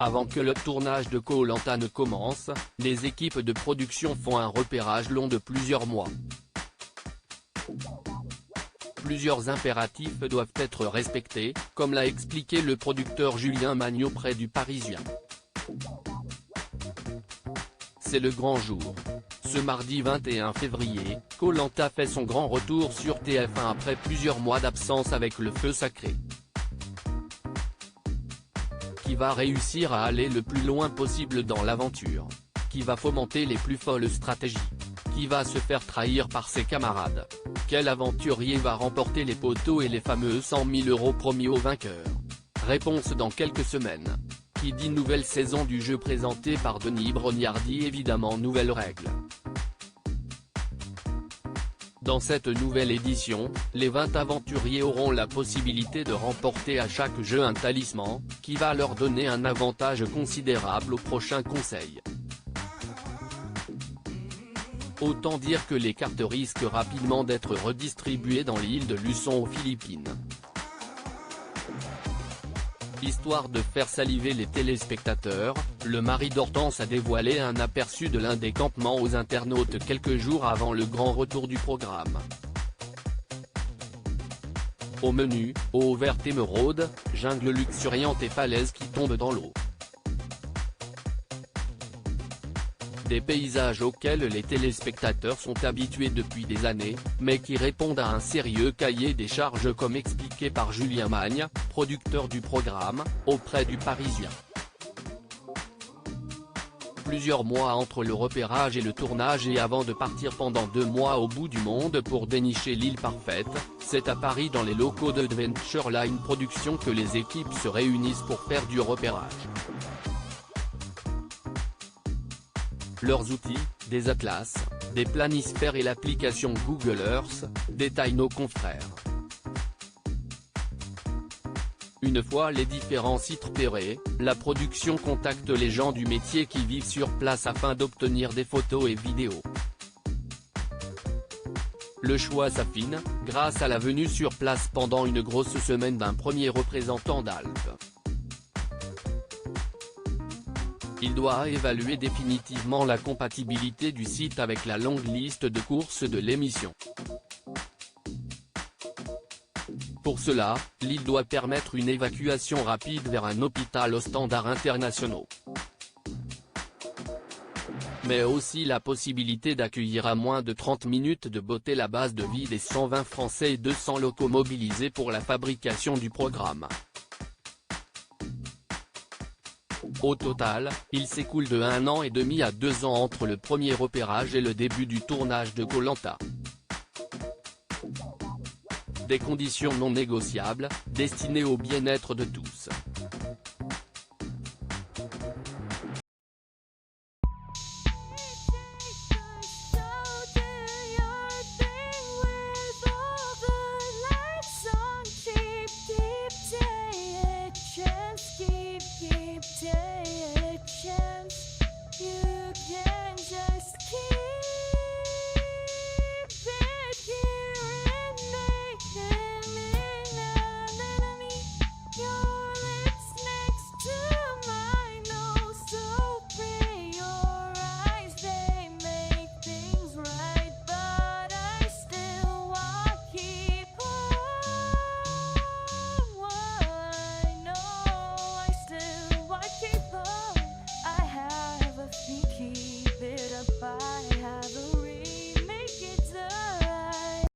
Avant que le tournage de Koh Lanta ne commence, les équipes de production font un repérage long de plusieurs mois. Plusieurs impératifs doivent être respectés, comme l'a expliqué le producteur Julien Magnaud près du Parisien. C'est le grand jour. Ce mardi 21 février, Koh Lanta fait son grand retour sur TF1 après plusieurs mois d'absence avec le feu sacré. Qui va réussir à aller le plus loin possible dans l'aventure? Qui va fomenter les plus folles stratégies? Qui va se faire trahir par ses camarades? Quel aventurier va remporter les poteaux et les fameux 100 000 € promis aux vainqueurs? Réponse dans quelques semaines. Qui dit nouvelle saison du jeu présenté par Denis Brognard dit évidemment nouvelles règles. Dans cette nouvelle édition, les 20 aventuriers auront la possibilité de remporter à chaque jeu un talisman, qui va leur donner un avantage considérable au prochain conseil. Autant dire que les cartes risquent rapidement d'être redistribuées dans l'île de Luçon aux Philippines. Histoire de faire saliver les téléspectateurs, le mari d'Hortense a dévoilé un aperçu de l'un des campements aux internautes quelques jours avant le grand retour du programme. Au menu, eau verte émeraude, jungle luxuriante et falaises qui tombent dans l'eau. Des paysages auxquels les téléspectateurs sont habitués depuis des années, mais qui répondent à un sérieux cahier des charges comme expliqué par Julien Magnaud, producteur du programme, auprès du Parisien. Plusieurs mois entre le repérage et le tournage et avant de partir pendant 2 mois au bout du monde pour dénicher l'île parfaite, c'est à Paris dans les locaux de Adventure Line Productions que les équipes se réunissent pour faire du repérage. Leurs outils, des atlas, des planisphères et l'application Google Earth, détaillent nos confrères. Une fois les différents sites repérés, la production contacte les gens du métier qui vivent sur place afin d'obtenir des photos et vidéos. Le choix s'affine, grâce à la venue sur place pendant une grosse semaine d'un premier représentant d'Alpes. Il doit évaluer définitivement la compatibilité du site avec la longue liste de courses de l'émission. Pour cela, l'île doit permettre une évacuation rapide vers un hôpital aux standards internationaux. Mais aussi la possibilité d'accueillir à moins de 30 minutes de beauté la base de vie des 120 Français et 200 locaux mobilisés pour la fabrication du programme. Au total, il s'écoule de 1 an et demi à 2 ans entre le premier repérage et le début du tournage de Koh Lanta. Des conditions non négociables, destinées au bien-être de tous.